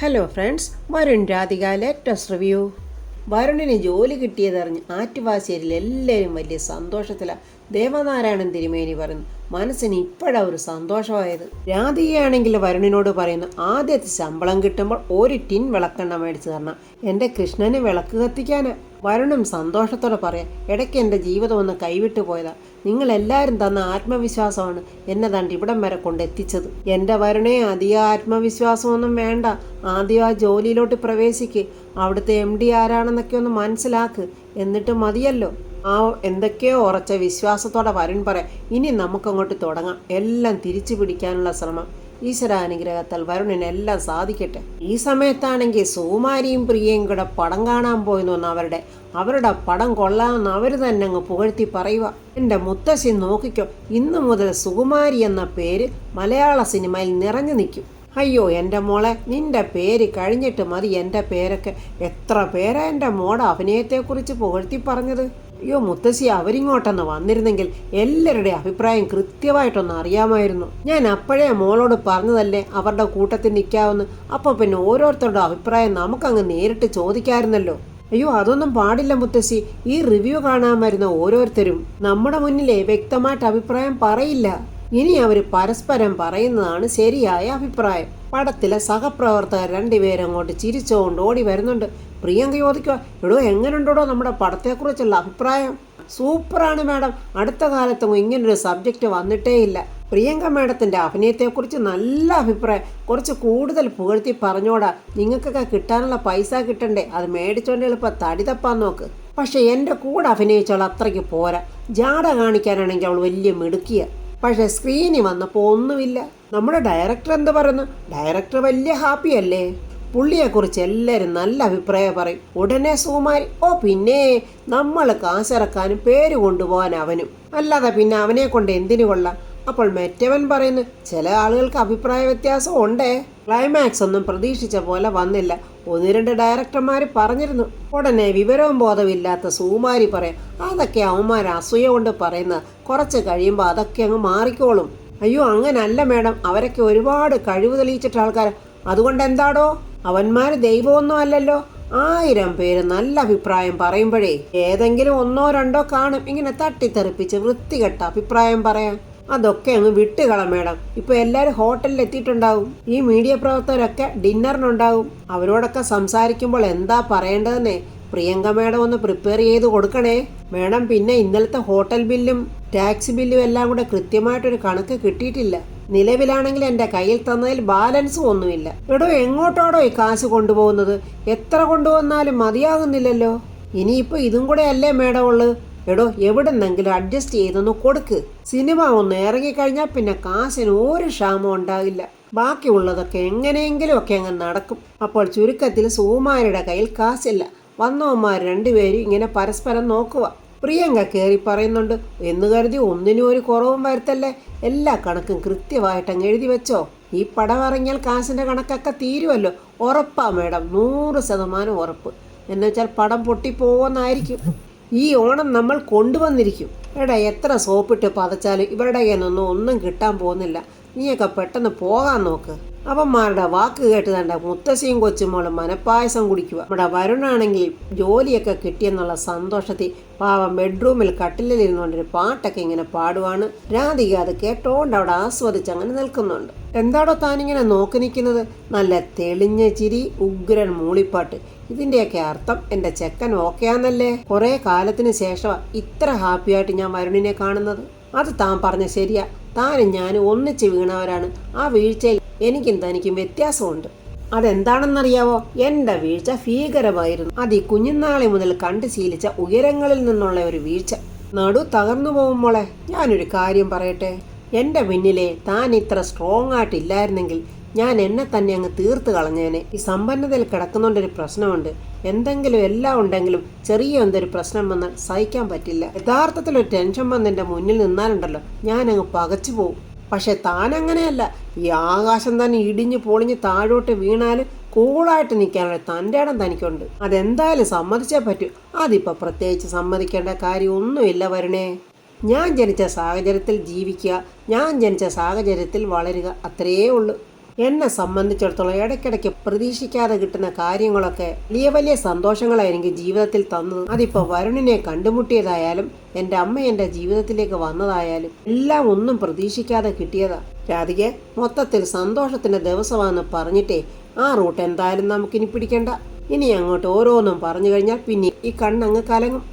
Hello friends, Varun Radhika latest review. വരുണിന് ജോലി കിട്ടിയതറിഞ്ഞ് ആറ്റുവാശ്ശേരിയിൽ എല്ലാവരും വലിയ സന്തോഷത്തിലാണ്. ദേവനാരായണൻ തിരുമേനി പറയുന്നു, മനസ്സിന് ഇപ്പോഴാണ് ഒരു സന്തോഷമായത്. രാധികയാണെങ്കിൽ വരുണിനോട് പറയുന്നു, ആദ്യത്തെ ശമ്പളം കിട്ടുമ്പോൾ ഒരു ടിൻ വിളക്കെണ്ണ മേടിച്ച് തരണം, എൻ്റെ കൃഷ്ണന് വിളക്ക് കത്തിക്കാനാ. വരുണും സന്തോഷത്തോടെ പറയാം, ഇടയ്ക്ക് എൻ്റെ ജീവിതം ഒന്ന് കൈവിട്ടു പോയതാ. നിങ്ങളെല്ലാവരും തന്ന ആത്മവിശ്വാസമാണ് എന്നെ തണ്ട് ഇവിടം വരെ കൊണ്ടെത്തിച്ചത്. എൻ്റെ വരുണേ, അധികം ആത്മവിശ്വാസമൊന്നും വേണ്ട. ആദ്യം ആ ജോലിയിലോട്ട് പ്രവേശിക്ക്, അവിടുത്തെ MD ആരാണെന്നൊക്കെ ഒന്ന് മനസ്സിലാക്ക്, എന്നിട്ട് മതിയല്ലോ. ആ എന്തൊക്കെയോ ഉറച്ച വിശ്വാസത്തോടെ വരുൺ പറയാം, ഇനി നമുക്കങ്ങോട്ട് തുടങ്ങാം, എല്ലാം തിരിച്ചു പിടിക്കാനുള്ള ശ്രമം. ഈശ്വരാനുഗ്രഹത്താൽ വരുണിനെല്ലാം സാധിക്കട്ടെ. ഈ സമയത്താണെങ്കിൽ സുകുമാരിയും പ്രിയയും കൂടെ പടം കാണാൻ പോയെന്ന് അവരുടെ പടം കൊള്ളാമെന്ന് അവർ തന്നെ അങ്ങ് പുകഴ്ത്തി പറയുക. എൻ്റെ മുത്തശ്ശി നോക്കിക്കോ, ഇന്നു മുതൽ സുകുമാരി എന്ന പേര് മലയാള സിനിമയിൽ നിറഞ്ഞു നിൽക്കും. അയ്യോ എൻ്റെ മോളെ, നിൻ്റെ പേര് കഴിഞ്ഞിട്ട് മതി എൻ്റെ പേരൊക്കെ. എത്ര പേരാ എൻ്റെ മോടെ അഭിനയത്തെക്കുറിച്ച് പുകഴ്ത്തി പറഞ്ഞത്. അയ്യോ മുത്തശ്ശി, അവരിങ്ങോട്ടൊന്ന് വന്നിരുന്നെങ്കിൽ എല്ലാവരുടെയും അഭിപ്രായം കൃത്യമായിട്ടൊന്ന് അറിയാമായിരുന്നു. ഞാൻ അപ്പോഴേ മോളോട് പറഞ്ഞതല്ലേ അവരുടെ കൂട്ടത്തിൽ നിൽക്കാമെന്ന്. അപ്പോൾ പിന്നെ ഓരോരുത്തരുടെ അഭിപ്രായം നമുക്കങ്ങ് നേരിട്ട് ചോദിക്കാമായിരുന്നല്ലോ. അയ്യോ അതൊന്നും പാടില്ല മുത്തശ്ശി, ഈ റിവ്യൂ കാണാൻ വരുന്ന ഓരോരുത്തരും നമ്മുടെ മുന്നിലെ വ്യക്തമായിട്ട് അഭിപ്രായം പറയില്ല. ഇനി അവർ പരസ്പരം പറയുന്നതാണ് ശരിയായ അഭിപ്രായം. പടത്തിലെ സഹപ്രവർത്തകർ രണ്ടുപേരും അങ്ങോട്ട് ചിരിച്ചുകൊണ്ട് ഓടി വരുന്നുണ്ട്. പ്രിയങ്ക ചോദിക്കുക, എടോ എങ്ങനെയുണ്ടോ നമ്മുടെ പടത്തെക്കുറിച്ചുള്ള അഭിപ്രായം? സൂപ്പറാണ് മാഡം, അടുത്ത കാലത്തൊന്നും ഇങ്ങനൊരു സബ്ജക്റ്റ് വന്നിട്ടേ ഇല്ല. പ്രിയങ്ക മാഡത്തിൻ്റെ അഭിനയത്തെക്കുറിച്ച് നല്ല അഭിപ്രായം, കുറച്ച് കൂടുതൽ പുകഴ്ത്തി പറഞ്ഞോടാ. നിങ്ങൾക്കൊക്കെ കിട്ടാനുള്ള പൈസ കിട്ടണ്ടേ, അത് മേടിച്ചോണ്ട് എളുപ്പം തടി തപ്പാൻ നോക്ക്. പക്ഷെ എൻ്റെ കൂടെ അഭിനയിച്ചവൾ അത്രയ്ക്ക് പോരാ. ജാട കാണിക്കാനാണെങ്കിൽ അവൾ വലിയ മിടുക്കിയ, പക്ഷെ സ്ക്രീനിൽ വന്നപ്പോൾ ഒന്നുമില്ല. നമ്മുടെ ഡയറക്ടർ എന്ത് പറയുന്നു? ഡയറക്ടർ വലിയ ഹാപ്പി അല്ലേ? പുള്ളിയെക്കുറിച്ച് എല്ലാവരും നല്ല അഭിപ്രായം പറയും. ഉടനെ സുകുമാരി, ഓ പിന്നെ നമ്മൾ കാശിറക്കാനും പേര് കൊണ്ടുപോകാൻ അവനും, അല്ലാതെ പിന്നെ അവനെ കൊണ്ട് എന്തിനു കൊള്ളാം. അപ്പോൾ മറ്റവൻ പറയുന്നു, ചില ആളുകൾക്ക് അഭിപ്രായ വ്യത്യാസം ഉണ്ടേ. ക്ലൈമാക്സ് ഒന്നും പ്രതീക്ഷിച്ച പോലെ വന്നില്ല, 1-2 ഡയറക്ടർമാർ പറഞ്ഞിരുന്നു. ഉടനെ വിവരവും ബോധമില്ലാത്ത സുകുമാരി പറയാം, അതൊക്കെ അവന്മാർ അസൂയ കൊണ്ട് പറയുന്നത്, കുറച്ച് കഴിയുമ്പോൾ അതൊക്കെ അങ്ങ് മാറിക്കോളും. അയ്യോ അങ്ങനല്ല മേഡം, അവരൊക്കെ ഒരുപാട് കഴിവ് തെളിയിച്ചിട്ട ആൾക്കാർ. അതുകൊണ്ട് എന്താടോ, അവന്മാർ ദൈവമൊന്നും അല്ലല്ലോ. 1000 പേര് നല്ല അഭിപ്രായം പറയുമ്പോഴേ ഏതെങ്കിലും 1-2 കാണും ഇങ്ങനെ തട്ടിത്തെറിപ്പിച്ച് വൃത്തികെട്ട അഭിപ്രായം പറയാൻ. അതൊക്കെ അങ്ങ് വിട്ടുകള മേഡം. ഇപ്പോൾ എല്ലാവരും ഹോട്ടലിൽ എത്തിയിട്ടുണ്ടാവും, ഈ മീഡിയ പ്രവർത്തകരൊക്കെ ഡിന്നറിനുണ്ടാവും. അവരോടൊക്കെ സംസാരിക്കുമ്പോൾ എന്താ പറയേണ്ടതെന്നേ പ്രിയങ്ക മേഡം ഒന്ന് പ്രിപ്പയർ ചെയ്ത് കൊടുക്കണേ മേഡം. പിന്നെ ഇന്നലത്തെ ഹോട്ടൽ ബില്ലും ടാക്സി ബില്ലും എല്ലാം കൂടെ കൃത്യമായിട്ടൊരു കണക്ക് കിട്ടിയിട്ടില്ല. നിലവിലാണെങ്കിൽ എൻ്റെ കയ്യിൽ തന്നതിൽ ബാലൻസും ഒന്നുമില്ല. എടോ എങ്ങോട്ടാടോ ഈ കാശ് കൊണ്ടുപോകുന്നത്? എത്ര കൊണ്ടുവന്നാലും മതിയാകുന്നില്ലല്ലോ. ഇനിയിപ്പോൾ ഇതും കൂടെ അല്ലേ മേഡം ഉള്ളു. എടോ എവിടെന്നെങ്കിലും അഡ്ജസ്റ്റ് ചെയ്തൊന്ന് കൊടുക്ക്. സിനിമ ഒന്ന് ഇറങ്ങിക്കഴിഞ്ഞാൽ പിന്നെ കാശിന് ഒരു ക്ഷാമം ഉണ്ടാകില്ല. ബാക്കിയുള്ളതൊക്കെ എങ്ങനെയെങ്കിലും ഒക്കെ അങ്ങ് നടക്കും. അപ്പോൾ ചുരുക്കത്തിൽ സുകുമാരിയുടെ കയ്യിൽ കാശില്ല. വന്നവന്മാർ രണ്ടുപേരും ഇങ്ങനെ പരസ്പരം നോക്കുക. പ്രിയങ്ക കയറി പറയുന്നുണ്ട്, എന്ന് കരുതി ഒന്നിനും ഒരു കുറവും വരുത്തല്ലേ, എല്ലാ കണക്കും കൃത്യമായിട്ട് അങ്ങ് എഴുതി വെച്ചോ. ഈ പടം ഇറങ്ങിയാൽ കാശിൻ്റെ കണക്കൊക്കെ തീരുമല്ലോ. ഉറപ്പാ മേഡം, 100% ഉറപ്പ്. എന്നുവെച്ചാൽ പടം പൊട്ടിപ്പോവെന്നായിരിക്കും. ഈ ഓണം നമ്മൾ കൊണ്ടുവന്നിരിക്കും. എടാ എത്ര സോപ്പിട്ട് പതച്ചാലും ഇവരുടെ കയ്യിലൊന്നും ഒന്നും കിട്ടാൻ പോകുന്നില്ല. നീയൊക്കെ പെട്ടെന്ന് പോകാൻ നോക്ക്. അവന്മാരുടെ വാക്ക് കേട്ട് തണ്ട മുത്തശ്ശിയും കൊച്ചുമോളും മനപ്പായസം കുടിക്കുക. നമ്മുടെ വരുണാണെങ്കിൽ ജോലിയൊക്കെ കിട്ടിയെന്നുള്ള സന്തോഷത്തിൽ പാവം ബെഡ്റൂമിൽ കട്ടിലിരുന്നുകൊണ്ടൊരു പാട്ടൊക്കെ ഇങ്ങനെ പാടുവാണ്. രാധിക അത് കേട്ടോണ്ട് അവിടെ ആസ്വദിച്ച് അങ്ങനെ നിൽക്കുന്നുണ്ട്. എന്താടോ താനിങ്ങനെ നോക്കി നിൽക്കുന്നത്? നല്ല തെളിഞ്ഞ ചിരി, ഉഗ്രൻ മൂളിപ്പാട്ട്. ഇതിൻ്റെയൊക്കെ അർത്ഥം എൻ്റെ ചെക്കൻ ഓക്കെയാന്നല്ലേ? കുറേ കാലത്തിന് ശേഷമാണ് ഇത്ര ഹാപ്പിയായിട്ട് ഞാൻ വരുണിനെ കാണുന്നത്. അത് താൻ പറഞ്ഞ ശരിയാ, താനും ഞാനും ഒന്നിച്ച് വീണവരാണ്. ആ വീഴ്ചയിൽ എനിക്കും തനിക്കും വ്യത്യാസമുണ്ട്. അതെന്താണെന്നറിയാവോ? എൻ്റെ വീഴ്ച ഭീകരമായിരുന്നു. അത് ഈ കുഞ്ഞുനാളി മുതൽ കണ്ടു ശീലിച്ച ഉയരങ്ങളിൽ നിന്നുള്ള ഒരു വീഴ്ച. നടു തകർന്നു പോകും മോളെ. ഞാനൊരു കാര്യം പറയട്ടെ, എൻ്റെ പിന്നിലെ താൻ ഇത്ര സ്ട്രോങ് ആയിട്ടില്ലായിരുന്നെങ്കിൽ ഞാൻ എന്നെ തന്നെ അങ്ങ് തീർത്ത് കളഞ്ഞേനെ. ഈ സമ്പന്നതയിൽ കിടക്കുന്നോണ്ടൊരു പ്രശ്നമുണ്ട്. എന്തെങ്കിലും എല്ലാം ഉണ്ടെങ്കിലും ചെറിയ എന്തൊരു പ്രശ്നം വന്നാൽ സഹിക്കാൻ പറ്റില്ല. യഥാർത്ഥത്തിൽ ഒരു ടെൻഷൻ വന്ന് എൻ്റെ മുന്നിൽ നിന്നാലുണ്ടല്ലോ ഞാൻ അങ്ങ് പകച്ചു പോകും. പക്ഷെ താൻ അങ്ങനെയല്ല. ഈ ആകാശം തന്നെ ഇടിഞ്ഞു പൊളിഞ്ഞ് താഴോട്ട് വീണാലും കൂളായിട്ട് നിൽക്കാനുള്ള തൻ്റെ ഇടം തനിക്കുണ്ട്. അതെന്തായാലും സമ്മതിച്ചേ പറ്റൂ. അതിപ്പോൾ പ്രത്യേകിച്ച് സമ്മതിക്കേണ്ട കാര്യമൊന്നുമില്ല വരുണേ. ഞാൻ ജനിച്ച സാഹചര്യത്തിൽ ജീവിക്കുക, ഞാൻ ജനിച്ച സാഹചര്യത്തിൽ വളരുക, അത്രയേ ഉള്ളൂ. എന്നെ സംബന്ധിച്ചിടത്തോളം ഇടയ്ക്കിടയ്ക്ക് പ്രതീക്ഷിക്കാതെ കിട്ടുന്ന കാര്യങ്ങളൊക്കെ വലിയ വലിയ സന്തോഷങ്ങളായിരിക്കും ജീവിതത്തിൽ തന്നത്. അതിപ്പോൾ വരുണിനെ കണ്ടുമുട്ടിയതായാലും എൻ്റെ അമ്മ എൻ്റെ ജീവിതത്തിലേക്ക് വന്നതായാലും എല്ലാം ഒന്നും പ്രതീക്ഷിക്കാതെ കിട്ടിയതാ. രാധികെ, മൊത്തത്തിൽ സന്തോഷത്തിന്റെ ദിവസമാണെന്ന് പറഞ്ഞിട്ടേ ആ റൂട്ട് എന്തായാലും നമുക്കിനി പിടിക്കണ്ട. ഇനി അങ്ങോട്ട് ഓരോന്നും പറഞ്ഞു കഴിഞ്ഞാൽ പിന്നെ ഈ കണ്ണങ്ങ് കലങ്ങും.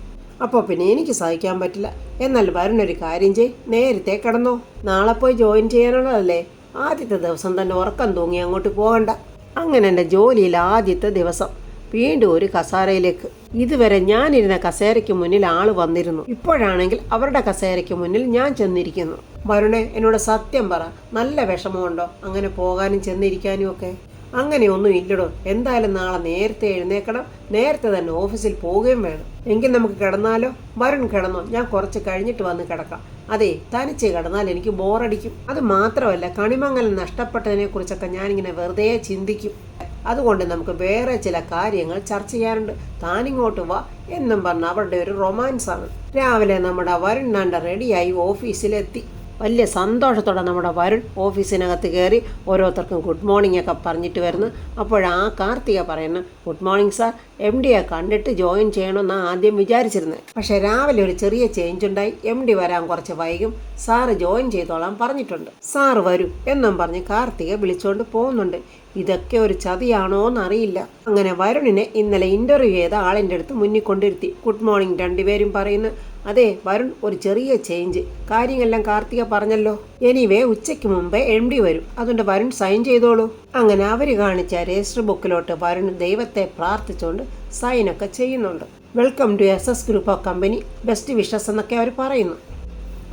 അപ്പോൾ പിന്നെ എനിക്ക് സഹിക്കാൻ പറ്റില്ല. എന്നാൽ വരുണൊരു കാര്യം ചെയ്, നേരത്തെ കിടന്നോ. നാളെ പോയി ജോയിൻ ചെയ്യാനുള്ളതല്ലേ. ആദ്യത്തെ ദിവസം തന്നെ ഉറക്കം തൂങ്ങി അങ്ങോട്ട് പോകണ്ട. അങ്ങനെ എൻ്റെ ജോലിയിൽ ആദ്യത്തെ ദിവസം വീണ്ടും ഒരു കസേരയിലേക്ക്. ഇതുവരെ ഞാനിരുന്ന കസേരയ്ക്ക് മുന്നിൽ ആള് വന്നിരുന്നു. ഇപ്പോഴാണെങ്കിൽ അവരുടെ കസേരയ്ക്ക് മുന്നിൽ ഞാൻ ചെന്നിരിക്കുന്നു. വരുണെ, എന്നോട് സത്യം പറ, നല്ല വിഷമമുണ്ടോ അങ്ങനെ പോകാനും ചെന്നിരിക്കാനും ഒക്കെ? അങ്ങനെയൊന്നും ഇല്ലടോ. എന്തായാലും നാളെ നേരത്തെ എഴുന്നേക്കണം, നേരത്തെ തന്നെ ഓഫീസിൽ പോവുകയും വേണം. എങ്കിൽ നമുക്ക് കിടന്നാലോ? വരുൺ കിടന്നോ, ഞാൻ കുറച്ച് കഴിഞ്ഞിട്ട് വന്ന് കിടക്കാം. അതെ, തനിച്ച് കിടന്നാൽ എനിക്ക് ബോറടിക്കും. അത് മാത്രമല്ല, കണിമംഗലം നഷ്ടപ്പെട്ടതിനെ കുറിച്ചൊക്കെ ഞാനിങ്ങനെ വെറുതെ ചിന്തിക്കും. അതുകൊണ്ട് നമുക്ക് വേറെ ചില കാര്യങ്ങൾ ചർച്ച ചെയ്യാറുണ്ട്. താനിങ്ങോട്ട് വാ എന്നും പറഞ്ഞ് അവരുടെ ഒരു റൊമാൻസാണ്. രാവിലെ നമ്മുടെ വരുൺ നാണ്ട റെഡിയായി ഓഫീസിലെത്തി. വലിയ സന്തോഷത്തോടെ നമ്മുടെ വരുൺ ഓഫീസിനകത്ത് കയറി ഓരോരുത്തർക്കും ഗുഡ് മോർണിംഗ് ഒക്കെ പറഞ്ഞിട്ട് വരുന്നു. അപ്പോഴാ കാർത്തിക പറയുന്നു, ഗുഡ് മോർണിംഗ് സാർ, MD കണ്ടിട്ട് ജോയിൻ ചെയ്യണമെന്നാണ് ആദ്യം വിചാരിച്ചിരുന്നത്. പക്ഷേ രാവിലെ ഒരു ചെറിയ ചേഞ്ച് ഉണ്ടായി. MD വരാൻ കുറച്ച് വൈകും, സാറ് ജോയിൻ ചെയ്തോളാൻ പറഞ്ഞിട്ടുണ്ട്. സാറ് വരൂ എന്നും പറഞ്ഞ് കാർത്തിക വിളിച്ചുകൊണ്ട് പോകുന്നുണ്ട്. ഇതൊക്കെ ഒരു ചതിയാണോ എന്നറിയില്ല. അങ്ങനെ വരുണിനെ ഇന്നലെ ഇൻ്റർവ്യൂ ചെയ്ത ആളിൻ്റെ അടുത്ത് മുന്നിൽ കൊണ്ടിരുത്തി. ഗുഡ് മോർണിംഗ് രണ്ടുപേരും പറയുന്നു. അതെ വരുൺ, ഒരു ചെറിയ ചേഞ്ച്, കാര്യങ്ങളെല്ലാം കാർത്തിക പറഞ്ഞല്ലോ. എനിവേ ഉച്ചയ്ക്ക് മുമ്പേ MD വരും, അതുകൊണ്ട് വരുൺ സൈൻ ചെയ്തോളൂ. അങ്ങനെ അവർ കാണിച്ച രജിസ്റ്റർ ബുക്കിലോട്ട് വരുൺ ദൈവത്തെ പ്രാർത്ഥിച്ചുകൊണ്ട് സൈനൊക്കെ ചെയ്യുന്നുണ്ട്. Welcome to SS group of company, best wishes എന്നൊക്കെ അവർ പറയുന്നു.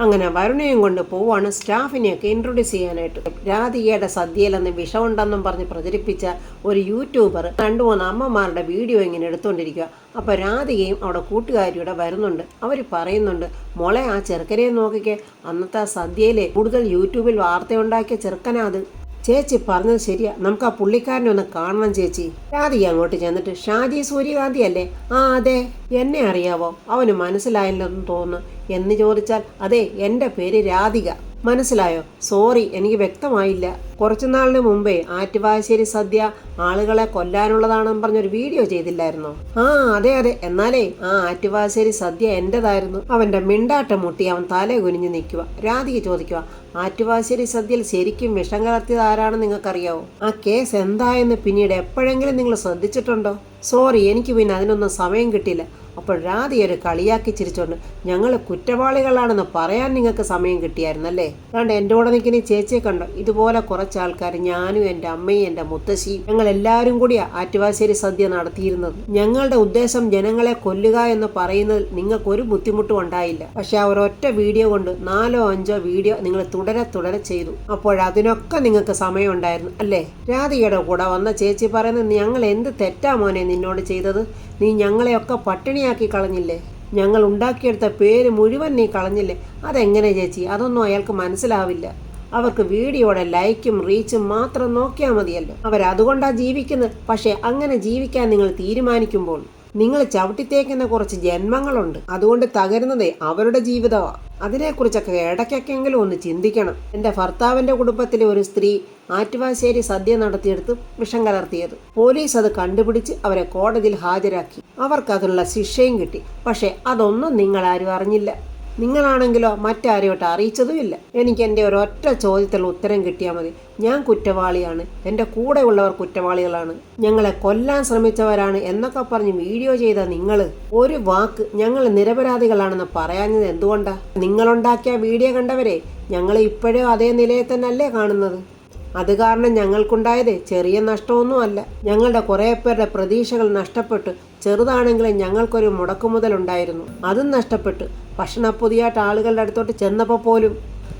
അങ്ങനെ വരുണയും കൊണ്ട് പോവാണ് സ്റ്റാഫിനെയൊക്കെ ഇൻട്രൊഡ്യൂസ് ചെയ്യാനായിട്ട്. രാധികയുടെ സദ്യയിലെന്ന് വിഷമുണ്ടെന്നും പറഞ്ഞ് പ്രചരിപ്പിച്ച ഒരു യൂട്യൂബർ 2-3 അമ്മമാരുടെ വീഡിയോ ഇങ്ങനെ എടുത്തുകൊണ്ടിരിക്കുക. അപ്പോൾ രാധികയും അവിടെ കൂട്ടുകാരിയുടെ വരുന്നുണ്ട്. അവർ പറയുന്നുണ്ട്, മോളെ ആ ചെറുക്കനെ നോക്കിക്കേ, അന്നത്തെ സദ്യയിലെ കൂടുതൽ യൂട്യൂബിൽ വാർത്തയുണ്ടാക്കിയ ചെറുക്കനാ അത്. ചേച്ചി പറഞ്ഞത് ശരിയാ, നമുക്ക് ആ പുള്ളിക്കാരനെ ഒന്ന് കാണണം ചേച്ചി. രാധിക അങ്ങോട്ട് ചെന്നിട്ട്, ഷാജി സൂര്യകാന്തി അല്ലേ? ആ അതെ, എന്നെ അറിയാവോ? അവന് മനസ്സിലായില്ലെന്ന് തോന്നുന്നു എന്ന് ചോദിച്ചാൽ, അതെ, എൻ്റെ പേര് രാധിക. മനസ്സിലായോ? സോറി, എനിക്ക് വ്യക്തമായില്ല. കുറച്ചുനാളിന് മുമ്പേ ആറ്റുവാശ്ശേരി സദ്യ ആളുകളെ കൊല്ലാനുള്ളതാണെന്ന് പറഞ്ഞൊരു വീഡിയോ ചെയ്തില്ലായിരുന്നോ? ആ അതെ അതെ, എന്നാലേ ആ ആറ്റുവാശ്ശേരി സദ്യ എൻ്റെതായിരുന്നു. അവൻ്റെ മിണ്ടാട്ടം മുട്ടി അവൻ തല കുനിഞ്ഞു നിൽക്കുക. രാധിക ചോദിക്കുക, ആറ്റുവാശ്ശേരി സദ്യയിൽ ശരിക്കും വിഷം കലർത്തിയത് ആരാണെന്ന് നിങ്ങൾക്കറിയാവോ? ആ കേസ് എന്തായെന്ന് പിന്നീട് എപ്പോഴെങ്കിലും നിങ്ങൾ ശ്രദ്ധിച്ചിട്ടുണ്ടോ? സോറി, എനിക്ക് പിന്നെ അതിനൊന്നും സമയം കിട്ടിയില്ല. അപ്പോൾ രാധിക ഒരു കളിയാക്കി ചിരിച്ചോണ്ട്, ഞങ്ങൾ കുറ്റവാളികളാണെന്ന് പറയാൻ നിങ്ങൾക്ക് സമയം കിട്ടിയായിരുന്നല്ലേ? അതുകൊണ്ട് എൻ്റെ കൂടെ നിൽക്കുന്ന ചേച്ചിയെ കണ്ടോ? ഇതുപോലെ കുറച്ച് ആൾക്കാർ, ഞാനും എൻ്റെ അമ്മയും എൻ്റെ മുത്തശ്ശിയും, ഞങ്ങൾ എല്ലാവരും കൂടിയാ ആറ്റുവാശ്ശേരി സദ്യ നടത്തിയിരുന്നത്. ഞങ്ങളുടെ ഉദ്ദേശം ജനങ്ങളെ കൊല്ലുക എന്ന് പറയുന്നതിൽ നിങ്ങൾക്കൊരു ബുദ്ധിമുട്ടും ഉണ്ടായില്ല. പക്ഷെ ആ ഒരൊറ്റ വീഡിയോ കൊണ്ട് 4-5 വീഡിയോ നിങ്ങൾ തുടരെ ചെയ്തു. അപ്പോഴതിനൊക്കെ നിങ്ങൾക്ക് സമയം ഉണ്ടായിരുന്നു അല്ലേ? രാധികയുടെ കൂടെ വന്ന ചേച്ചി പറയുന്നത്, ഞങ്ങൾ എന്ത് തെറ്റാ മോനെ നിന്നോട് ചെയ്തത്? നീ ഞങ്ങളെയൊക്കെ പട്ടിണിയാക്കി കളഞ്ഞില്ലേ? ഞങ്ങൾ ഉണ്ടാക്കിയെടുത്ത പേര് മുഴുവൻ നീ കളഞ്ഞില്ലേ? അതെങ്ങനെ ചേച്ചി? അതൊന്നും അയാൾക്ക് മനസ്സിലാവില്ല. അവർക്ക് വീഡിയോയുടെ ലൈക്കും റീച്ചും മാത്രം നോക്കിയാൽ മതിയല്ലോ. അവരതുകൊണ്ടാണ് ജീവിക്കുന്നത്. പക്ഷേ അങ്ങനെ ജീവിക്കാൻ നിങ്ങൾ തീരുമാനിക്കുമ്പോൾ നിങ്ങൾ ചവിട്ടിത്തേക്കുന്ന കുറച്ച് ജന്മങ്ങളുണ്ട്. അതുകൊണ്ട് തകരുന്നതേ അവരുടെ ജീവിതമാണ്. അതിനെക്കുറിച്ചൊക്കെ ഇടയ്ക്കൊക്കെങ്കിലും ഒന്ന് ചിന്തിക്കണം. എൻ്റെ ഭർത്താവിൻ്റെ കുടുംബത്തിലെ ഒരു സ്ത്രീ ആറ്റുവാശ്ശേരി സദ്യ നടത്തിയെടുത്ത് വിഷം കലർത്തിയത്. പോലീസ് അത് കണ്ടുപിടിച്ച് അവരെ കോടതിയിൽ ഹാജരാക്കി. അവർക്കതിനുള്ള ശിക്ഷയും കിട്ടി. പക്ഷേ അതൊന്നും നിങ്ങളാരും അറിഞ്ഞില്ല. നിങ്ങളാണെങ്കിലോ മറ്റാരെയോട്ട് അറിയിച്ചതുമില്ല. എനിക്ക് എൻ്റെ ഒരൊറ്റ ചോദ്യത്തിൽ ഉത്തരം കിട്ടിയാൽ മതി. ഞാൻ കുറ്റവാളിയാണ്, എൻ്റെ കൂടെയുള്ളവർ കുറ്റവാളികളാണ്, ഞങ്ങളെ കൊല്ലാൻ ശ്രമിച്ചവരാണ് എന്നൊക്കെ പറഞ്ഞ് വീഡിയോ ചെയ്ത നിങ്ങൾ ഒരു വാക്ക് ഞങ്ങൾ നിരപരാധികളാണെന്ന് പറയാഞ്ഞത് എന്തുകൊണ്ടാണ്? നിങ്ങളുണ്ടാക്കിയ വീഡിയോ കണ്ടവരെ ഞങ്ങൾ ഇപ്പോഴും അതേ നിലയിൽ തന്നെ അല്ലേ കാണുന്നത്? അത് കാരണം ഞങ്ങൾക്കുണ്ടായത് ചെറിയ നഷ്ടമൊന്നുമല്ല. ഞങ്ങളുടെ കുറേ പേരുടെ പ്രതീക്ഷകൾ നഷ്ടപ്പെട്ടു. ചെറുതാണെങ്കിലും ഞങ്ങൾക്കൊരു മുടക്കുമുതലുണ്ടായിരുന്നു, അതും നഷ്ടപ്പെട്ടു. ഭക്ഷണപ്പൊതിയായിട്ട് ആളുകളുടെ അടുത്തോട്ട് ചെന്നപ്പോൾ പോലും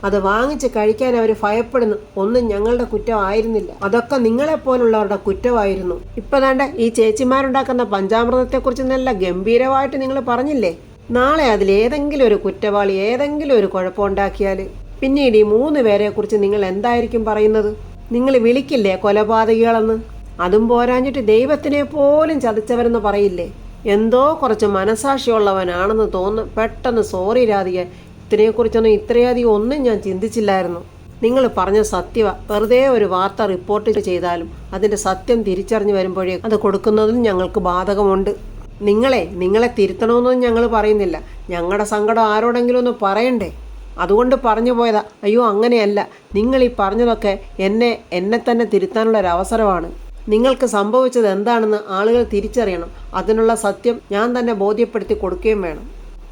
അത് വാങ്ങിച്ച് കഴിക്കാൻ അവർ ഭയപ്പെടുന്നു. ഒന്നും ഞങ്ങളുടെ കുറ്റമായിരുന്നില്ല, അതൊക്കെ നിങ്ങളെപ്പോലുള്ളവരുടെ കുറ്റമായിരുന്നു. ഇപ്പം വേണ്ട ഈ ചേച്ചിമാരുണ്ടാക്കുന്ന പഞ്ചാമൃതത്തെക്കുറിച്ച് നല്ല ഗംഭീരമായിട്ട് നിങ്ങൾ പറഞ്ഞില്ലേ? നാളെ അതിലേതെങ്കിലും ഒരു കുറ്റവാളി ഏതെങ്കിലും ഒരു കുഴപ്പമുണ്ടാക്കിയാൽ പിന്നീട് ഈ 3 പേരെക്കുറിച്ച് നിങ്ങൾ എന്തായിരിക്കും പറയുന്നത്? നിങ്ങൾ വിളിക്കില്ലേ കൊലപാതകികളെന്ന്? അതും പോരാഞ്ഞിട്ട് ദൈവത്തിനെ പോലും ചതിച്ചവരെന്ന് പറയില്ലേ? എന്തോ കുറച്ച് മനസാക്ഷിയുള്ളവനാണെന്ന് തോന്നുന്നു. പെട്ടെന്ന് സോറി രാധിക, ഇതിനെക്കുറിച്ചൊന്നും ഇത്രയധികം ഒന്നും ഞാൻ ചിന്തിച്ചില്ലായിരുന്നു. നിങ്ങൾ പറഞ്ഞ സത്യമാണ്. വെറുതെ ഒരു വാർത്ത റിപ്പോർട്ട് ചെയ്താലും അതിൻ്റെ സത്യം തിരിച്ചറിഞ്ഞ് വരുമ്പോഴേ അത് കൊടുക്കുന്നതിനും ഞങ്ങൾക്ക് ബാധകമുണ്ട്. നിങ്ങളെ തിരുത്തണമെന്നൊന്നും ഞങ്ങൾ പറയുന്നില്ല. ഞങ്ങളുടെ സങ്കടം ആരോടെങ്കിലും ഒന്ന് പറയണ്ടേ, അതുകൊണ്ട് പറഞ്ഞു പോയതാ. അയ്യോ അങ്ങനെയല്ല, നിങ്ങൾ ഈ പറഞ്ഞതൊക്കെ എന്നെ തന്നെ തിരുത്താനുള്ളൊരവസരമാണ്. നിങ്ങൾക്ക് സംഭവിച്ചത് എന്താണെന്ന് ആളുകൾ തിരിച്ചറിയണം. അതിനുള്ള സത്യം ഞാൻ തന്നെ ബോധ്യപ്പെടുത്തി കൊടുക്കുകയും വേണം.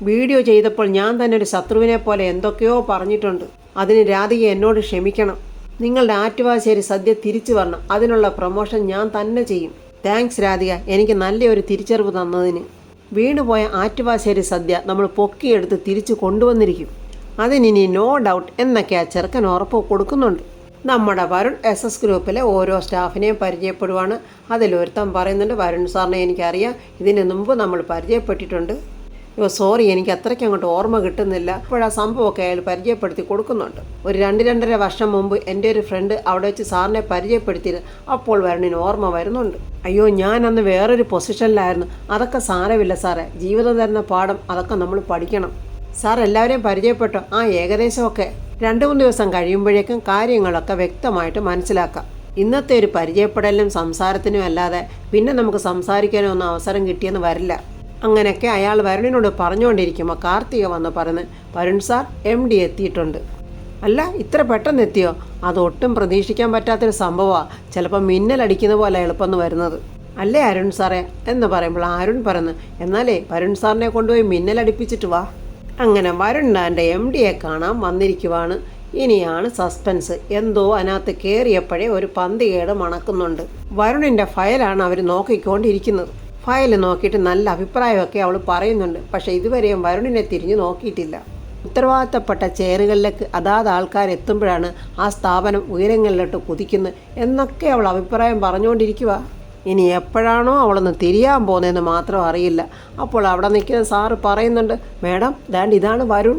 വീഡിയോ ചെയ്തപ്പോൾ ഞാൻ തന്നെ ഒരു ശത്രുവിനെ പോലെ എന്തൊക്കെയോ പറഞ്ഞിട്ടുണ്ട്. അതിന് രാധിക എന്നോട് ക്ഷമിക്കണം. നിങ്ങളുടെ ആറ്റുവാശ്ശേരി സദ്യ തിരിച്ചു വരണം. അതിനുള്ള പ്രൊമോഷൻ ഞാൻ തന്നെ ചെയ്യും. താങ്ക്സ് രാധിക, എനിക്ക് നല്ലൊരു തിരിച്ചറിവ് തന്നതിന്. വീണുപോയ ആറ്റുവാശ്ശേരി സദ്യ നമ്മൾ പൊക്കിയെടുത്ത് തിരിച്ചു കൊണ്ടുവന്നിരിക്കും. അതിനി നോ ഡൗട്ട് എന്നൊക്കെ ആ ചെറുക്കൻ ഉറപ്പ് കൊടുക്കുന്നുണ്ട്. നമ്മുടെ വരുൺ SS ഗ്രൂപ്പിലെ ഓരോ സ്റ്റാഫിനെയും പരിചയപ്പെടുവാണ്. അതിലൊരുത്തൻ പറയുന്നുണ്ട്, വരുൺ സാറിനെ എനിക്കറിയാം, ഇതിന് മുമ്പ് നമ്മൾ പരിചയപ്പെട്ടിട്ടുണ്ട്. സോറി, എനിക്ക് അത്രയ്ക്ക് അങ്ങോട്ട് ഓർമ്മ കിട്ടുന്നില്ല. ഇപ്പോഴാ സംഭവമൊക്കെ അയാൾ പരിചയപ്പെടുത്തി കൊടുക്കുന്നുണ്ട്. ഒരു 2-2.5 വർഷം മുമ്പ് എൻ്റെ ഒരു ഫ്രണ്ട് അവിടെ വെച്ച് സാറിനെ പരിചയപ്പെടുത്തിയത് അപ്പോൾ വരുണിന് ഓർമ്മ വരുന്നുണ്ട്. അയ്യോ, ഞാൻ അന്ന് വേറൊരു പൊസിഷനിലായിരുന്നു. അതൊക്കെ സാരമില്ല സാറേ, ജീവിതം തരുന്ന പാഠം അതൊക്കെ നമ്മൾ പഠിക്കണം. സാർ എല്ലാവരെയും പരിചയപ്പെട്ടോ? ഏകദേശമൊക്കെ. 2-3 ദിവസം കഴിയുമ്പോഴേക്കും കാര്യങ്ങളൊക്കെ വ്യക്തമായിട്ട് മനസ്സിലാക്കാം. ഇന്നത്തെ ഒരു പരിചയപ്പെടലിനും സംസാരത്തിനും അല്ലാതെ പിന്നെ നമുക്ക് സംസാരിക്കാനോ ഒന്നും അവസരം കിട്ടിയെന്ന് വരില്ല. അങ്ങനെയൊക്കെ അയാൾ വരുണിനോട് പറഞ്ഞുകൊണ്ടിരിക്കുമ്പോൾ കാർത്തിക വന്ന് പറഞ്ഞ്, വരുൺ സാർ MD എത്തിയിട്ടുണ്ട്. അല്ല, ഇത്ര പെട്ടെന്ന് എത്തിയോ? അതൊട്ടും പ്രതീക്ഷിക്കാൻ പറ്റാത്തൊരു സംഭവമാണ്. ചിലപ്പോൾ മിന്നലടിക്കുന്ന പോലെ എളുപ്പമെന്ന് വരുന്നത് അല്ലേ അരുൺ സാറേ എന്ന് പറയുമ്പോൾ അരുൺ പറഞ്ഞു, എന്നാലേ വരുൺ സാറിനെ കൊണ്ടുപോയി മിന്നലടിപ്പിച്ചിട്ട് വാ. അങ്ങനെ വരുൺ എൻ്റെ MDയെ കാണാൻ വന്നിരിക്കുവാണ്. ഇനിയാണ് സസ്പെൻസ്. എന്തോ അതിനകത്ത് കയറിയപ്പോഴേ ഒരു പന്തികേട് മണക്കുന്നുണ്ട്. വരുണിൻ്റെ ഫയലാണ് അവർ നോക്കിക്കൊണ്ടിരിക്കുന്നത്. ഫയൽ നോക്കിയിട്ട് നല്ല അഭിപ്രായമൊക്കെ അവൾ പറയുന്നുണ്ട്. പക്ഷേ ഇതുവരെയും വരുണിനെ തിരിഞ്ഞു നോക്കിയിട്ടില്ല. ഉത്തരവാദിത്തപ്പെട്ട ചെയറുകളിലേക്ക് അതാത് ആൾക്കാരെത്തുമ്പോഴാണ് ആ സ്ഥാപനം ഉയരങ്ങളിലോട്ട് കുതിക്കുന്നത് എന്നൊക്കെ അവൾ അഭിപ്രായം പറഞ്ഞുകൊണ്ടിരിക്കുക. ഇനി എപ്പോഴാണോ അവളൊന്ന് തിരിയാൻ പോകുന്നതെന്ന് മാത്രം അറിയില്ല. അപ്പോൾ അവിടെ നിൽക്കുന്ന സാറ് പറയുന്നുണ്ട്, മേഡം ഇതാണ് വരുൺ.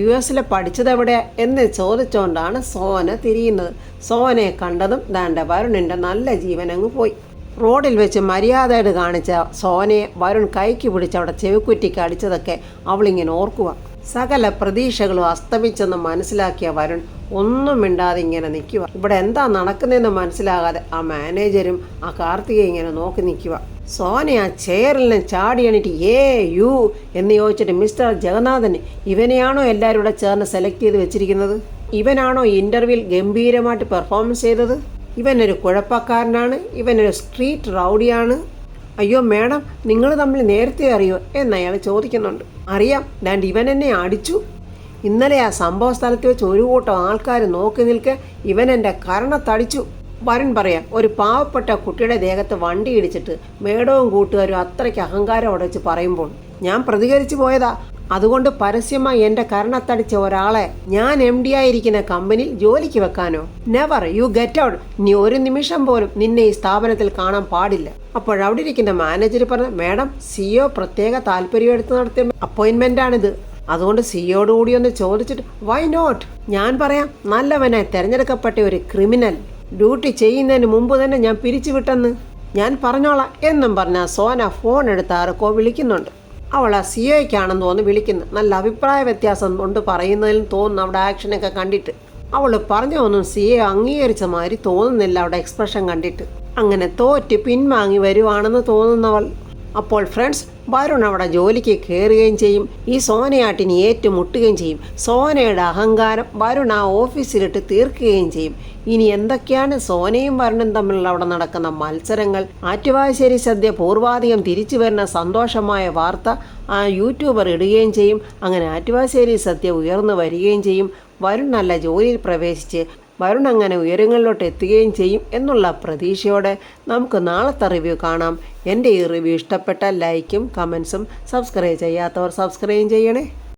US പഠിച്ചതെവിടെ എന്ന് ചോദിച്ചുകൊണ്ടാണ് സോന തിരിയുന്നത്. സോനയെ കണ്ടതും വരുണിൻ്റെ നല്ല ജീവനങ്ങ് പോയി. റോഡിൽ വെച്ച് മര്യാദയായിട്ട് കാണിച്ച സോനയെ വരുൺ കൈക്ക് പിടിച്ച് അവിടെ ചെവിക്കുറ്റിക്ക് അടിച്ചതൊക്കെ അവളിങ്ങനെ ഓർക്കുക. സകല പ്രതീക്ഷകളും അസ്തമിച്ചെന്ന് മനസ്സിലാക്കിയ വരുൺ ഒന്നും മിണ്ടാതെ ഇങ്ങനെ നിൽക്കുക. ഇവിടെ എന്താ നടക്കുന്നതെന്ന് മനസ്സിലാകാതെ ആ മാനേജരും ആ കാർത്തികയെ ഇങ്ങനെ നോക്കി നിൽക്കുക. സോന ആ ചെയറിൽ നിന്ന് ചാടി എണീറ്റ് യു എന്ന് ചോദിച്ചിട്ട്, മിസ്റ്റർ ജഗന്നാഥൻ, ഇവനെയാണോ എല്ലാവരും ഇവിടെ ചേർന്ന് സെലക്ട് ചെയ്ത് വെച്ചിരിക്കുന്നത്? ഇവനാണോ ഇൻ്റർവ്യൂവിൽ ഗംഭീരമായിട്ട് പെർഫോമൻസ് ചെയ്തത്? ഇവനൊരു കുഴപ്പക്കാരനാണ്, ഇവനൊരു സ്ട്രീറ്റ് റൗഡിയാണ്. അയ്യോ മേഡം, നിങ്ങൾ തമ്മിൽ നേരത്തെ അറിയോ എന്നയാൾ ചോദിക്കുന്നുണ്ട്. അറിയാം, ഇവൻ എന്നെ അടിച്ചു. ഇന്നലെ ആ സംഭവ സ്ഥലത്ത് വെച്ച് ഒരു കൂട്ടം ആൾക്കാർ നോക്കി നിൽക്കെ ഇവൻ എൻ്റെ കരണത്തടിച്ചു. വരുൺ പറയാം, ഒരു പാവപ്പെട്ട കുട്ടിയുടെ ദേഹത്ത് വണ്ടി ഇടിച്ചിട്ട് മേഡവും കൂട്ടുകാരും അത്രയ്ക്ക് അഹങ്കാരം ഉടച്ച് പറയുമ്പോൾ ഞാൻ പ്രതികരിച്ചു പോയതാ. അതുകൊണ്ട് പരസ്യമായി എൻ്റെ കരണത്തടിച്ച ഒരാളെ ഞാൻ MD ആയിരിക്കുന്ന കമ്പനിയിൽ ജോലിക്ക് വെക്കാനോ? Never, you get out. ഇനി ഒരു നിമിഷം പോലും നിന്നെ ഈ സ്ഥാപനത്തിൽ കാണാൻ പാടില്ല. അപ്പോഴവിടെ ഇരിക്കുന്ന മാനേജർ പറഞ്ഞു, മേഡം, CEO പ്രത്യേക താല്പര്യമെടുത്ത് നടത്തിയ അപ്പോയിൻമെൻ്റാണിത്. അതുകൊണ്ട് സിയോട് കൂടി ഒന്ന് ചോദിച്ചിട്ട് വൈ നോട്ട്? ഞാൻ പറയാം, നല്ലവനായി തിരഞ്ഞെടുക്കപ്പെട്ട ഒരു ക്രിമിനൽ ഡ്യൂട്ടി ചെയ്യുന്നതിന് മുമ്പ് തന്നെ ഞാൻ പിരിച്ചുവിട്ടെന്ന് ഞാൻ പറഞ്ഞോളാം എന്നും പറഞ്ഞാൽ സോന ഫോൺ എടുത്ത് ആർക്കോ വിളിക്കുന്നുണ്ട്. അവൾ ആ സിയോയ്ക്കാണെന്ന് തോന്നുന്നു വിളിക്കുന്നു. നല്ല അഭിപ്രായ വ്യത്യാസം കൊണ്ട് പറയുന്നതിലും തോന്നുന്നു അവിടെ ആക്ഷനൊക്കെ കണ്ടിട്ട്. അവൾ പറഞ്ഞൊന്നും സിയെ അംഗീകരിച്ച മാതിരി തോന്നുന്നില്ല അവിടെ എക്സ്പ്രഷൻ കണ്ടിട്ട്. അങ്ങനെ തോറ്റ് പിൻവാങ്ങി വരുവാണെന്ന് തോന്നുന്നവൾ. അപ്പോൾ ഫ്രണ്ട്സ്, വരുൺ അവിടെ ജോലിക്ക് കയറുകയും ചെയ്യും. ഈ സോനയാട്ടിന് ഏറ്റുമുട്ടുകയും ചെയ്യും. സോനയുടെ അഹങ്കാരം വരുൺ ആ ഓഫീസിലിട്ട് തീർക്കുകയും ചെയ്യും. ഇനി എന്തൊക്കെയാണ് സോനയും വരുണും തമ്മിലുള്ള അവിടെ നടക്കുന്ന മത്സരങ്ങൾ? ആറ്റുവാശ്ശേരി സദ്യ പൂർവാധികം തിരിച്ചു വരുന്ന സന്തോഷമായ വാർത്ത ആ യൂട്യൂബർ ഇടുകയും ചെയ്യും. അങ്ങനെ ആറ്റുവാശ്ശേരി സദ്യ ഉയർന്നു വരികയും ചെയ്യും. വരുൺ നല്ല ജോലിയിൽ പ്രവേശിച്ച് വരുൺ അങ്ങനെ ഉയരങ്ങളിലോട്ട് എത്തുകയും ചെയ്യും എന്നുള്ള പ്രതീക്ഷയോടെ നമുക്ക് നാളത്തെ റിവ്യൂ കാണാം. എൻ്റെ ഈ റിവ്യൂ ഇഷ്ടപ്പെട്ടാൽ ലൈക്കും കമൻസും, സബ്സ്ക്രൈബ് ചെയ്യാത്തവർ സബ്സ്ക്രൈബ് ചെയ്യണേ.